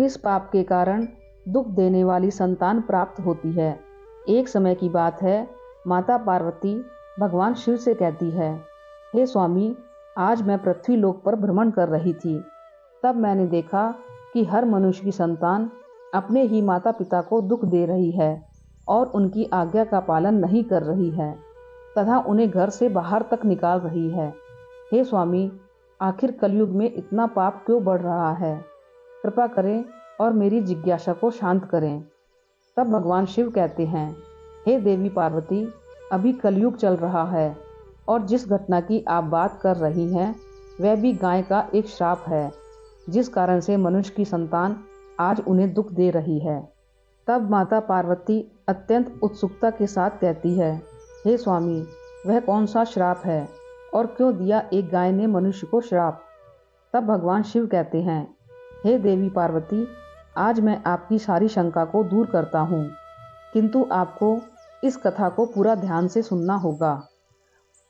किस पाप के कारण दुख देने वाली संतान प्राप्त होती है। एक समय की बात है, माता पार्वती भगवान शिव से कहती है, हे स्वामी, आज मैं पृथ्वी लोक पर भ्रमण कर रही थी। तब मैंने देखा कि हर मनुष्य की संतान अपने ही माता पिता को दुख दे रही है और उनकी आज्ञा का पालन नहीं कर रही है तथा उन्हें घर से बाहर तक निकाल रही है। हे स्वामी, आखिर कलयुग में इतना पाप क्यों बढ़ रहा है? कृपा करें और मेरी जिज्ञासा को शांत करें। तब भगवान शिव कहते हैं, हे देवी पार्वती, अभी कलयुग चल रहा है और जिस घटना की आप बात कर रही हैं वह भी गाय का एक श्राप है, जिस कारण से मनुष्य की संतान आज उन्हें दुख दे रही है। तब माता पार्वती अत्यंत उत्सुकता के साथ कहती है, हे स्वामी, वह कौन सा श्राप है और क्यों दिया एक गाय ने मनुष्य को श्राप? तब भगवान शिव कहते हैं, हे देवी पार्वती, आज मैं आपकी सारी शंका को दूर करता हूँ, किंतु आपको इस कथा को पूरा ध्यान से सुनना होगा।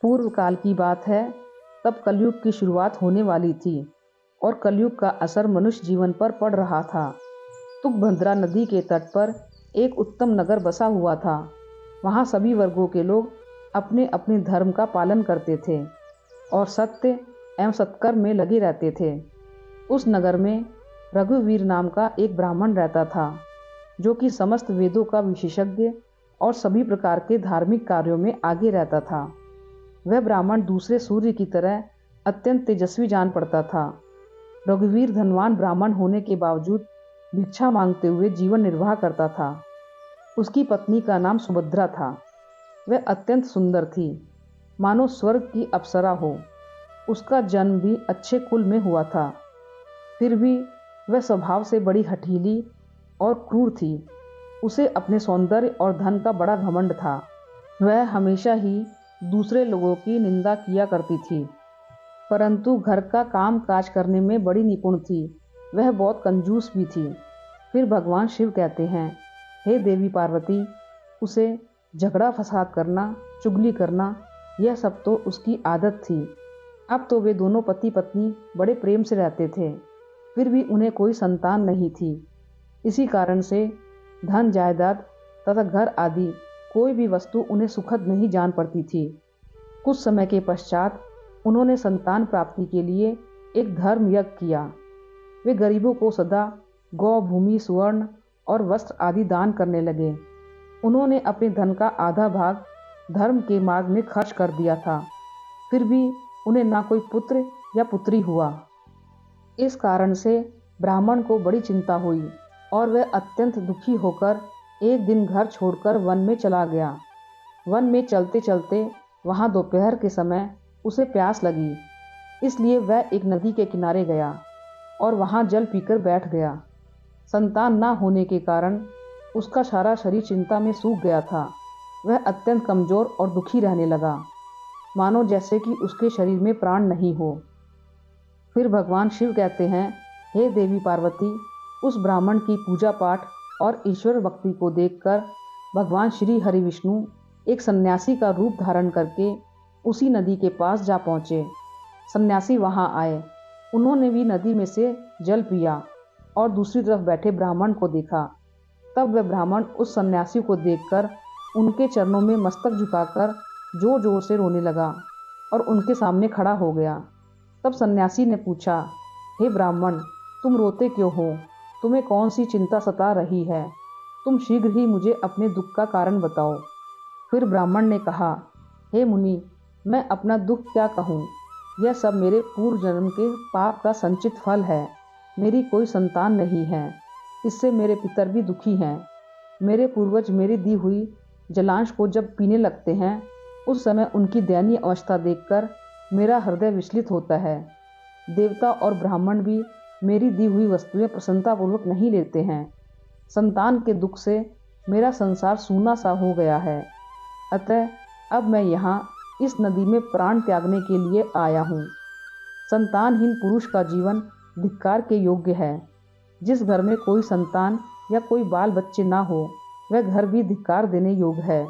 पूर्व काल की बात है, तब कलयुग की शुरुआत होने वाली थी और कलयुग का असर मनुष्य जीवन पर पड़ रहा था। तुंगभद्रा नदी के तट पर एक उत्तम नगर बसा हुआ था। वहाँ सभी वर्गों के लोग अपने अपने धर्म का पालन करते थे और सत्य एवं सत्कर्म में लगे रहते थे। उस नगर में रघुवीर नाम का एक ब्राह्मण रहता था, जो कि समस्त वेदों का विशेषज्ञ और सभी प्रकार के धार्मिक कार्यों में आगे रहता था। वह ब्राह्मण दूसरे सूर्य की तरह अत्यंत तेजस्वी जान पड़ता था। रघुवीर धनवान ब्राह्मण होने के बावजूद भिक्षा मांगते हुए जीवन निर्वाह करता था। उसकी पत्नी का नाम सुभद्रा था। वह अत्यंत सुंदर थी, मानो स्वर्ग की अप्सरा हो। उसका जन्म भी अच्छे कुल में हुआ था, फिर भी वह स्वभाव से बड़ी हठीली और क्रूर थी। उसे अपने सौंदर्य और धन का बड़ा घमंड था। वह हमेशा ही दूसरे लोगों की निंदा किया करती थी, परंतु घर का काम काज करने में बड़ी निपुण थी। वह बहुत कंजूस भी थी। फिर भगवान शिव कहते हैं, हे देवी पार्वती, उसे झगड़ा फसाद करना, चुगली करना, यह सब तो उसकी आदत थी। अब तो वे दोनों पति पत्नी बड़े प्रेम से रहते थे, फिर भी उन्हें कोई संतान नहीं थी। इसी कारण से धन जायदाद तथा घर आदि कोई भी वस्तु उन्हें सुखद नहीं जान पड़ती थी। कुछ समय के पश्चात उन्होंने संतान प्राप्ति के लिए एक धर्म यज्ञ किया। वे गरीबों को सदा गौ, भूमि, सुवर्ण और वस्त्र आदि दान करने लगे। उन्होंने अपने धन का आधा भाग धर्म के मार्ग में खर्च कर दिया था, फिर भी उन्हें ना कोई पुत्र या पुत्री हुआ। इस कारण से ब्राह्मण को बड़ी चिंता हुई और वह अत्यंत दुखी होकर एक दिन घर छोड़कर वन में चला गया। वन में चलते चलते वहाँ दोपहर के समय उसे प्यास लगी, इसलिए वह एक नदी के किनारे गया और वहाँ जल पीकर बैठ गया। संतान न होने के कारण उसका सारा शरीर चिंता में सूख गया था। वह अत्यंत कमजोर और दुखी रहने लगा, मानो जैसे कि उसके शरीर में प्राण नहीं हो। फिर भगवान शिव कहते हैं, हे देवी पार्वती, उस ब्राह्मण की पूजा पाठ और ईश्वर भक्ति को देखकर भगवान श्री हरि विष्णु एक सन्यासी का रूप धारण करके उसी नदी के पास जा पहुँचे। सन्यासी वहाँ आए। उन्होंने भी नदी में से जल पिया और दूसरी तरफ बैठे ब्राह्मण को देखा। तब वह ब्राह्मण उस सन्यासी को देखकर उनके चरणों में मस्तक झुकाकर जोर जोर से रोने लगा और उनके सामने खड़ा हो गया। तब सन्यासी ने पूछा, हे ब्राह्मण, तुम रोते क्यों हो? तुम्हें कौन सी चिंता सता रही है? तुम शीघ्र ही मुझे अपने दुख का कारण बताओ। फिर ब्राह्मण ने कहा, हे मुनि, मैं अपना दुख क्या कहूँ? यह सब मेरे पूर्व जन्म के पाप का संचित फल है। मेरी कोई संतान नहीं है, इससे मेरे पितर भी दुखी हैं। मेरे पूर्वज मेरी दी हुई जलांश को जब पीने लगते हैं, उस समय उनकी दयनीय अवस्था देखकर मेरा हृदय विचलित होता है। देवता और ब्राह्मण भी मेरी दी हुई वस्तुएं प्रसन्नतापूर्वक नहीं लेते हैं। संतान के दुख से मेरा संसार सूना सा हो गया है। अतः अब मैं यहाँ इस नदी में प्राण त्यागने के लिए आया हूँ। संतानहीन पुरुष का जीवन धिक्कार के योग्य है। जिस घर में कोई संतान या कोई बाल बच्चे ना हो, वह घर भी धिक्कार देने योग्य है।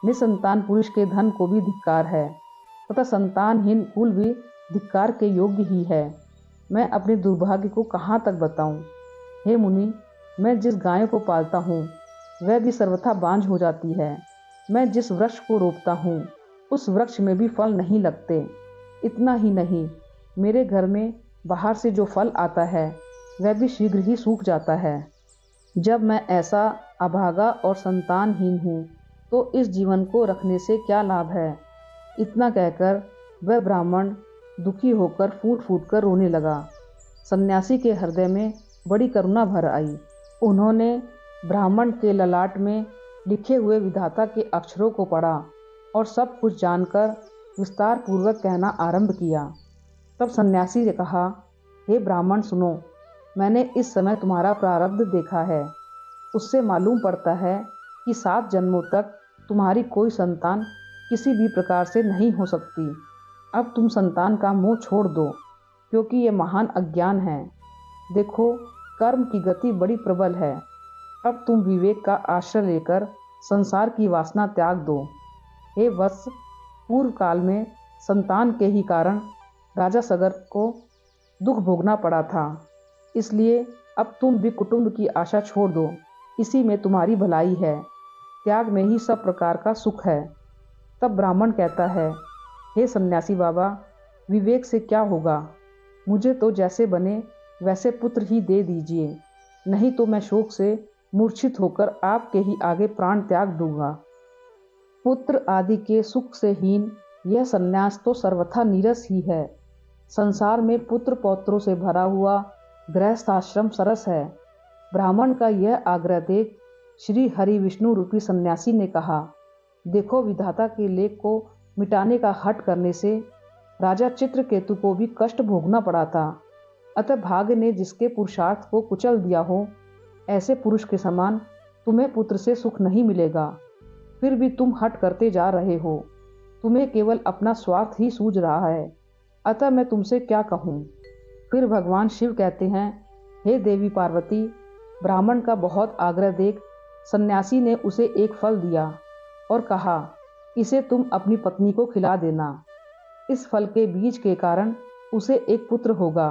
निसंतान पुरुष के धन को भी धिक्कार है तथा संतानहीन कुल भी धिक्कार के योग्य ही है। मैं अपने दुर्भाग्य को कहाँ तक बताऊं? हे मुनि, मैं जिस गाय को पालता हूँ वह भी सर्वथा बांझ हो जाती है। मैं जिस वृक्ष को रोपता हूँ उस वृक्ष में भी फल नहीं लगते। इतना ही नहीं, मेरे घर में बाहर से जो फल आता है वह भी शीघ्र ही सूख जाता है। जब मैं ऐसा अभागा और संतानहीन हूँ तो इस जीवन को रखने से क्या लाभ है। इतना कहकर वह ब्राह्मण दुखी होकर फूट फूट कर रोने लगा। सन्यासी के हृदय में बड़ी करुणा भर आई। उन्होंने ब्राह्मण के ललाट में लिखे हुए विधाता के अक्षरों को पढ़ा और सब कुछ जानकर विस्तार पूर्वक कहना आरंभ किया। तब सन्यासी ने कहा, हे ब्राह्मण सुनो, मैंने इस समय तुम्हारा प्रारब्ध देखा है। उससे मालूम पड़ता है कि 7 जन्मों तक तुम्हारी कोई संतान किसी भी प्रकार से नहीं हो सकती। अब तुम संतान का मोह छोड़ दो, क्योंकि ये महान अज्ञान है। देखो, कर्म की गति बड़ी प्रबल है। अब तुम विवेक का आश्रय लेकर संसार की वासना त्याग दो। हे वत्स, पूर्व काल में संतान के ही कारण राजा सगर को दुख भोगना पड़ा था। इसलिए अब तुम भी कुटुंब की आशा छोड़ दो। इसी में तुम्हारी भलाई है। त्याग में ही सब प्रकार का सुख है। तब ब्राह्मण कहता है, हे सन्यासी बाबा, विवेक से क्या होगा। मुझे तो जैसे बने वैसे पुत्र ही दे दीजिए, नहीं तो मैं शोक से मूर्छित होकर आपके ही आगे प्राण त्याग दूंगा। पुत्र आदि के सुख से हीन यह सन्यास तो सर्वथा नीरस ही है। संसार में पुत्र पौत्रों से भरा हुआ गृहस्थाश्रम सरस है। ब्राह्मण का यह आग्रह देख श्री हरि विष्णु रूपी सन्यासी ने कहा, देखो, विधाता के लेख को मिटाने का हठ करने से राजा चित्रकेतु को भी कष्ट भोगना पड़ा था। अतः भाग्य ने जिसके पुरुषार्थ को कुचल दिया हो, ऐसे पुरुष के समान तुम्हें पुत्र से सुख नहीं मिलेगा। फिर भी तुम हठ करते जा रहे हो। तुम्हें केवल अपना स्वार्थ ही सूझ रहा है। अतः मैं तुमसे क्या कहूँ। फिर भगवान शिव कहते हैं, हे देवी पार्वती, ब्राह्मण का बहुत आग्रह देख सन्यासी ने उसे एक फल दिया और कहा, इसे तुम अपनी पत्नी को खिला देना। इस फल के बीज के कारण उसे एक पुत्र होगा।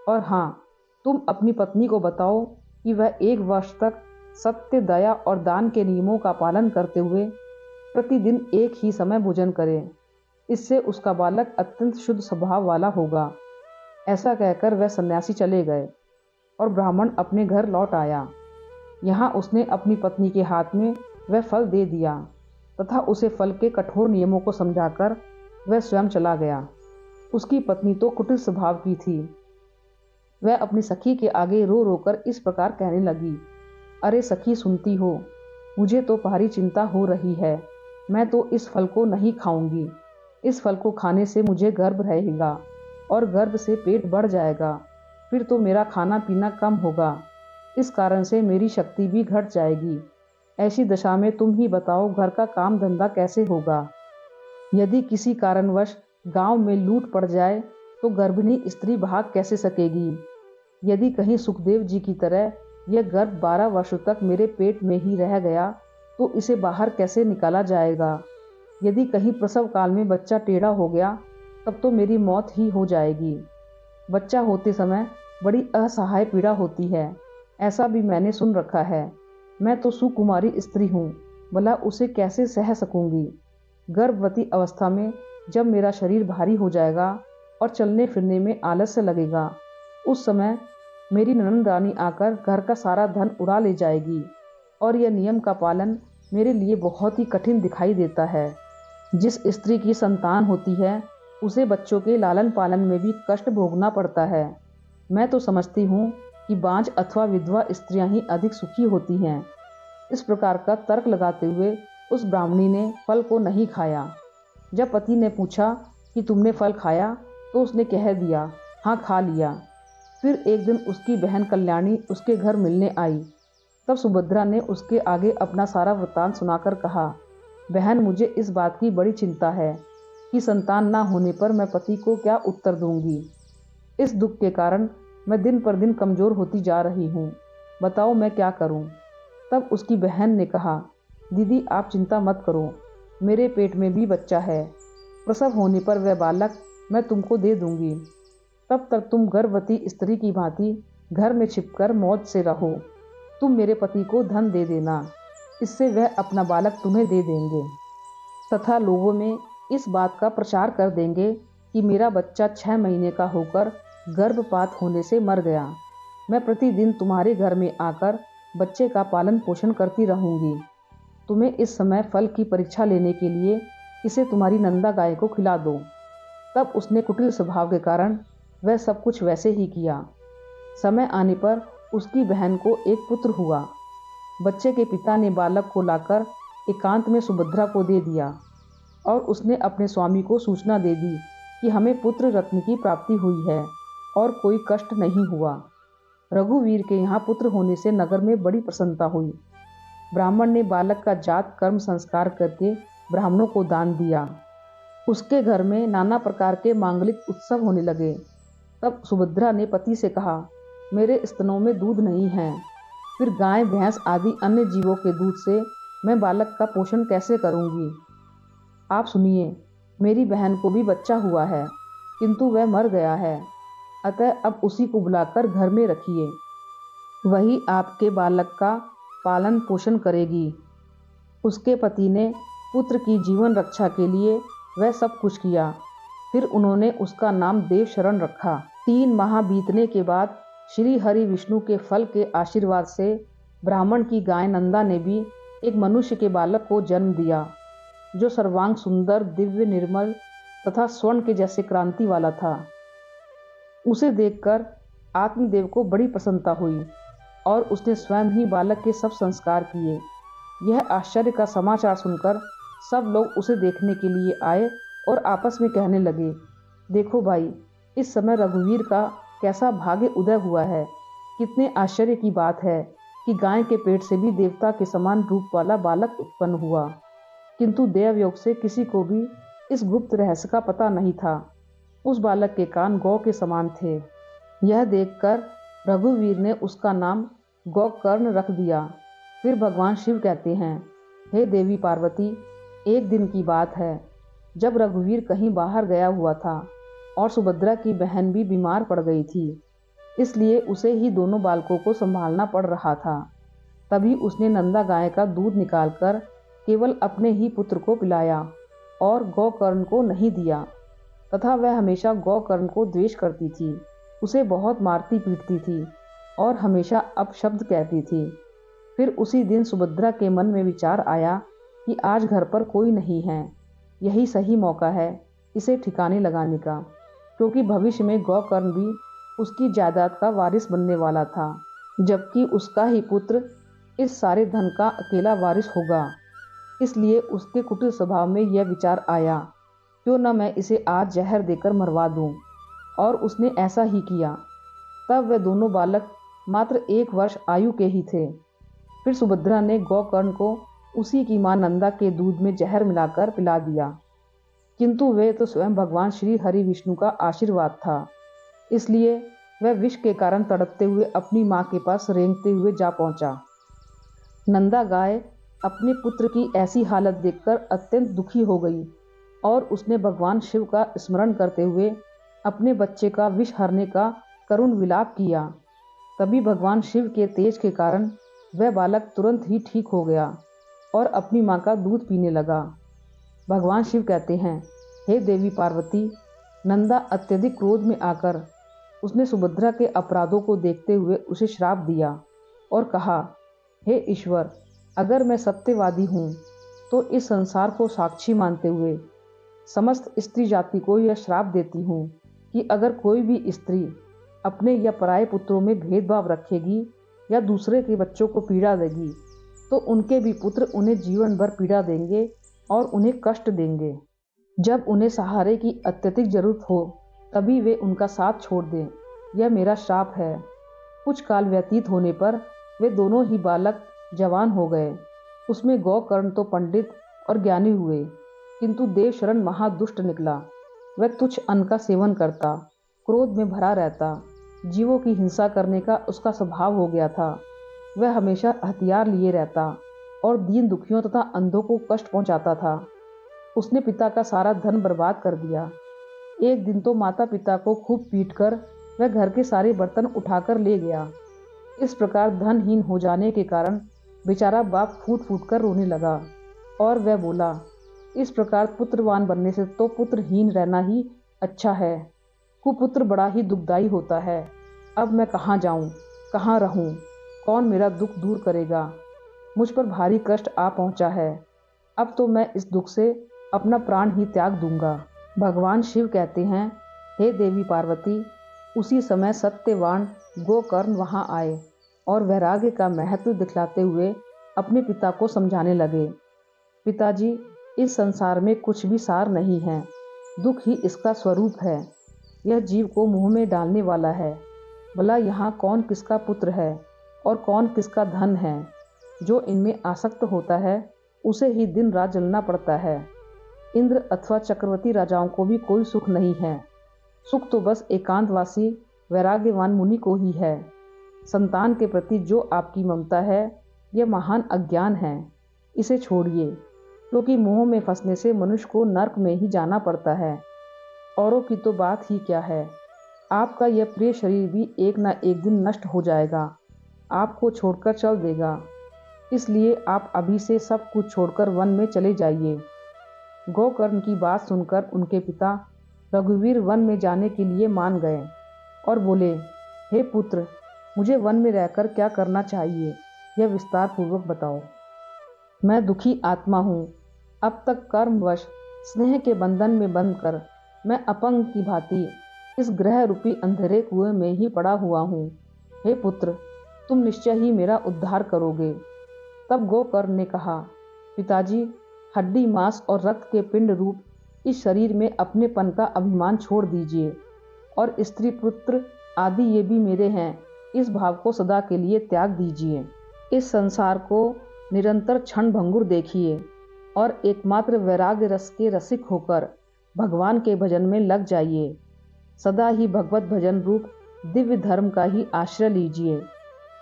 और हाँ, तुम अपनी पत्नी को बताओ कि वह 1 वर्ष तक सत्य, दया और दान के नियमों का पालन करते हुए प्रतिदिन एक ही समय भोजन करे। इससे उसका बालक अत्यंत शुद्ध स्वभाव वाला होगा। ऐसा कहकर वह सन्यासी चले गए और ब्राह्मण अपने घर लौट आया। यहाँ उसने अपनी पत्नी के हाथ में वह फल दे दिया तथा उसे फल के कठोर नियमों को समझाकर वह स्वयं चला गया। उसकी पत्नी तो कुटिल स्वभाव की थी। वह अपनी सखी के आगे रो रोकर इस प्रकार कहने लगी, अरे सखी, सुनती हो, मुझे तो भारी चिंता हो रही है। मैं तो इस फल को नहीं खाऊंगी। इस फल को खाने से मुझे गर्भ रहेगा और गर्भ से पेट बढ़ जाएगा। फिर तो मेरा खाना पीना कम होगा। इस कारण से मेरी शक्ति भी घट जाएगी। ऐसी दशा में तुम ही बताओ, घर का काम धंधा कैसे होगा। यदि किसी कारणवश गांव में लूट पड़ जाए तो गर्भिणी स्त्री भाग कैसे सकेगी। यदि कहीं सुखदेव जी की तरह यह गर्भ 12 वर्षों तक मेरे पेट में ही रह गया तो इसे बाहर कैसे निकाला जाएगा। यदि कहीं प्रसव काल में बच्चा टेढ़ा हो गया तब तो मेरी मौत ही हो जाएगी। बच्चा होते समय बड़ी असहाय पीड़ा होती है, ऐसा भी मैंने सुन रखा है। मैं तो सुकुमारी स्त्री हूँ, भला उसे कैसे सह सकूंगी। गर्भवती अवस्था में जब मेरा शरीर भारी हो जाएगा और चलने फिरने में आलस्य लगेगा, उस समय मेरी ननद रानी आकर घर का सारा धन उड़ा ले जाएगी और यह नियम का पालन मेरे लिए बहुत ही कठिन दिखाई देता है। जिस स्त्री की संतान होती है उसे बच्चों के लालन पालन में भी कष्ट भोगना पड़ता है। मैं तो समझती हूँ कि बांझ अथवा विधवा स्त्रियां ही अधिक सुखी होती हैं। इस प्रकार का तर्क लगाते हुए उस ब्राह्मणी ने फल को नहीं खाया। जब पति ने पूछा कि तुमने फल खाया तो उसने कह दिया, हाँ खा लिया। फिर एक दिन उसकी बहन कल्याणी उसके घर मिलने आई। तब सुभद्रा ने उसके आगे अपना सारा वृत्तांत सुनाकर कहा, बहन, मुझे इस बात की बड़ी चिंता है कि संतान ना होने पर मैं पति को क्या उत्तर दूंगी। इस दुख के कारण मैं दिन पर दिन कमज़ोर होती जा रही हूँ। बताओ मैं क्या करूँ। तब उसकी बहन ने कहा, दीदी आप चिंता मत करो, मेरे पेट में भी बच्चा है। प्रसव होने पर वह बालक मैं तुमको दे दूंगी। तब तक तुम गर्भवती स्त्री की भांति घर में छिपकर मौज से रहो। तुम मेरे पति को धन दे देना, इससे वह अपना बालक तुम्हें दे देंगे तथा लोगों में इस बात का प्रचार कर देंगे कि मेरा बच्चा 6 महीने का होकर गर्भपात होने से मर गया। मैं प्रतिदिन तुम्हारे घर में आकर बच्चे का पालन पोषण करती रहूंगी। तुम्हें इस समय फल की परीक्षा लेने के लिए इसे तुम्हारी नंदा गाय को खिला दो। तब उसने कुटिल स्वभाव के कारण वह सब कुछ वैसे ही किया। समय आने पर उसकी बहन को एक पुत्र हुआ। बच्चे के पिता ने बालक को लाकर एकांत में सुभद्रा को दे दिया और उसने अपने स्वामी को सूचना दे दी कि हमें पुत्र रत्न की प्राप्ति हुई है और कोई कष्ट नहीं हुआ। रघुवीर के यहाँ पुत्र होने से नगर में बड़ी प्रसन्नता हुई। ब्राह्मण ने बालक का जात कर्म संस्कार करके ब्राह्मणों को दान दिया। उसके घर में नाना प्रकार के मांगलिक उत्सव होने लगे। तब सुभद्रा ने पति से कहा, मेरे स्तनों में दूध नहीं है, फिर गाय भैंस आदि अन्य जीवों के दूध से मैं बालक का पोषण कैसे करूंगी। आप सुनिए, मेरी बहन को भी बच्चा हुआ है, किंतु वह मर गया है, अतः अब उसी को बुलाकर घर में रखिए। वही आपके बालक का पालन पोषण करेगी। उसके पति ने पुत्र की जीवन रक्षा के लिए वह सब कुछ किया। फिर उन्होंने उसका नाम देवशरण रखा। 3 माह बीतने के बाद श्री हरि विष्णु के फल के आशीर्वाद से ब्राह्मण की गाय नंदा ने भी एक मनुष्य के बालक को जन्म दिया, जो सर्वांग सुंदर, दिव्य, निर्मल तथा स्वर्ण के जैसे क्रांति वाला था। उसे देखकर आत्मदेव को बड़ी प्रसन्नता हुई और उसने स्वयं ही बालक के सब संस्कार किए। यह आश्चर्य का समाचार सुनकर सब लोग उसे देखने के लिए आए और आपस में कहने लगे, देखो भाई, इस समय रघुवीर का कैसा भाग्य उदय हुआ है। कितने आश्चर्य की बात है कि गाय के पेट से भी देवता के समान रूप वाला बालक उत्पन्न हुआ। किंतु देवयोग से किसी को भी इस गुप्त रहस्य का पता नहीं था। उस बालक के कान गौ के समान थे। यह देखकर रघुवीर ने उसका नाम गोकर्ण रख दिया। फिर भगवान शिव कहते हैं, हे देवी पार्वती, एक दिन की बात है जब रघुवीर कहीं बाहर गया हुआ था और सुभद्रा की बहन भी बीमार पड़ गई थी, इसलिए उसे ही दोनों बालकों को संभालना पड़ रहा था। तभी उसने नंदा गाय का दूध निकालकर केवल अपने ही पुत्र को पिलाया और गोकर्ण को नहीं दिया, तथा वह हमेशा गोकर्ण को द्वेष करती थी, उसे बहुत मारती पीटती थी और हमेशा अपशब्द कहती थी। फिर उसी दिन सुभद्रा के मन में विचार आया कि आज घर पर कोई नहीं है, यही सही मौका है इसे ठिकाने लगाने का, क्योंकि भविष्य में गोकर्ण भी उसकी जायदाद का वारिस बनने वाला था, जबकि उसका ही पुत्र इस सारे धन का अकेला वारिस होगा। इसलिए उसके कुटिल स्वभाव में यह विचार आया, क्यों न मैं इसे आज जहर देकर मरवा दूं। और उसने ऐसा ही किया। तब वे दोनों बालक मात्र 1 वर्ष आयु के ही थे। फिर सुभद्रा ने गोकर्ण को उसी की मां नंदा के दूध में जहर मिलाकर पिला दिया, किंतु वे तो स्वयं भगवान श्री हरि विष्णु का आशीर्वाद था, इसलिए वह विष के कारण तड़पते हुए अपनी मां के पास रेंगते हुए जा पहुंचा। नंदा गाय अपने पुत्र की ऐसी हालत देखकर अत्यंत दुखी हो गई और उसने भगवान शिव का स्मरण करते हुए अपने बच्चे का विष हरने का करुण विलाप किया। तभी भगवान शिव के तेज के कारण वह बालक तुरंत ही ठीक हो गया और अपनी मां का दूध पीने लगा। भगवान शिव कहते हैं, हे देवी पार्वती, नंदा अत्यधिक क्रोध में आकर उसने सुभद्रा के अपराधों को देखते हुए उसे श्राप दिया और कहा, हे ईश्वर, अगर मैं सत्यवादी हूँ तो इस संसार को साक्षी मानते हुए समस्त स्त्री जाति को यह श्राप देती हूँ कि अगर कोई भी स्त्री अपने या पराये पुत्रों में भेदभाव रखेगी या दूसरे के बच्चों को पीड़ा देगी तो उनके भी पुत्र उन्हें जीवन भर पीड़ा देंगे और उन्हें कष्ट देंगे। जब उन्हें सहारे की अत्यधिक जरूरत हो तभी वे उनका साथ छोड़ दें। यह मेरा श्राप है। कुछ काल व्यतीत होने पर वे दोनों ही बालक जवान हो गए। उसमें गोकर्ण तो पंडित और ज्ञानी हुए, किंतु देवशरण महादुष्ट निकला। वह तुच्छ अन्न का सेवन करता, क्रोध में भरा रहता, जीवों की हिंसा करने का उसका स्वभाव हो गया था। वह हमेशा हथियार लिए रहता और दीन दुखियों तथा अंधों को कष्ट पहुंचाता था। उसने पिता का सारा धन बर्बाद कर दिया। एक दिन तो माता पिता को खूब पीटकर वह घर के सारे बर्तन उठाकर ले गया। इस प्रकार धनहीन हो जाने के कारण बेचारा बाप फूट फूट कर रोने लगा और वह बोला, इस प्रकार पुत्रवान बनने से तो पुत्रहीन रहना ही अच्छा है। कुपुत्र बड़ा ही दुखदाई होता है। अब मैं कहाँ जाऊँ, कहाँ रहूँ, कौन मेरा दुख दूर करेगा। मुझ पर भारी कष्ट आ पहुँचा है। अब तो मैं इस दुख से अपना प्राण ही त्याग दूंगा। भगवान शिव कहते हैं, हे देवी पार्वती, उसी समय सत्यवान गोकर्ण वहां आए और वैराग्य का महत्व दिखलाते हुए अपने पिता को समझाने लगे। पिताजी, इस संसार में कुछ भी सार नहीं है, दुख ही इसका स्वरूप है। यह जीव को मुंह में डालने वाला है। भला यहाँ कौन किसका पुत्र है और कौन किसका धन है। जो इनमें आसक्त होता है उसे ही दिन रात जलना पड़ता है। इंद्र अथवा चक्रवर्ती राजाओं को भी कोई सुख नहीं है। सुख तो बस एकांतवासी वैराग्यवान मुनि को ही है। संतान के प्रति जो आपकी ममता है, यह महान अज्ञान है। इसे छोड़िए, क्योंकि मोह में फंसने से मनुष्य को नर्क में ही जाना पड़ता है। औरों की तो बात ही क्या है। आपका यह प्रिय शरीर भी एक न एक दिन नष्ट हो जाएगा, आपको छोड़कर चल देगा। इसलिए आप अभी से सब कुछ छोड़कर वन में चले जाइए। गोकर्ण की बात सुनकर उनके पिता रघुवीर वन में जाने के लिए मान गए और बोले, हे पुत्र, मुझे वन में रहकर क्या करना चाहिए, यह विस्तार पूर्वक बताओ। मैं दुखी आत्मा हूँ। अब तक कर्मवश स्नेह के बंधन में बंधकर मैं अपंग की भांति इस ग्रह रूपी अंधेरे कुएं में ही पड़ा हुआ हूँ। हे पुत्र, तुम निश्चय ही मेरा उद्धार करोगे। तब गोकर्ण ने कहा, पिताजी, हड्डी मांस और रक्त के पिंड रूप इस शरीर में अपनेपन का अभिमान छोड़ दीजिए और स्त्री पुत्र आदि ये भी मेरे हैं, इस भाव को सदा के लिए त्याग दीजिए। इस संसार को निरंतर क्षण भंगुर देखिए और एकमात्र वैराग्य रस के रसिक होकर भगवान के भजन में लग जाइए। सदा ही भगवत भजन रूप दिव्य धर्म का ही आश्रय लीजिए।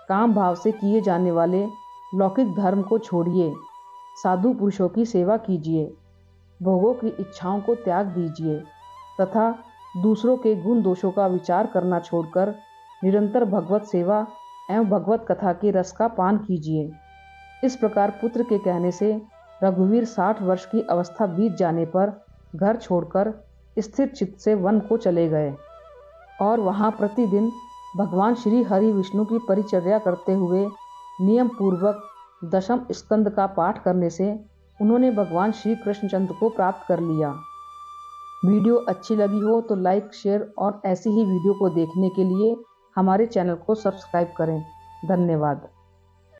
काम भाव से किए जाने वाले लौकिक धर्म को छोड़िए। साधु पुरुषों की सेवा कीजिए। भोगों की इच्छाओं को त्याग दीजिए तथा दूसरों के गुण दोषों का विचार करना छोड़कर निरंतर भगवत सेवा एवं भगवत कथा के रस का पान कीजिए। इस प्रकार पुत्र के कहने से रघुवीर 60 वर्ष की अवस्था बीत जाने पर घर छोड़कर स्थिर चित्त से वन को चले गए और वहां प्रतिदिन भगवान श्री हरि विष्णु की परिचर्या करते हुए नियम पूर्वक दशम स्कंद का पाठ करने से उन्होंने भगवान श्री कृष्णचंद्र को प्राप्त कर लिया। वीडियो अच्छी लगी हो तो लाइक, शेयर और ऐसी ही वीडियो को देखने के लिए हमारे चैनल को सब्सक्राइब करें। धन्यवाद।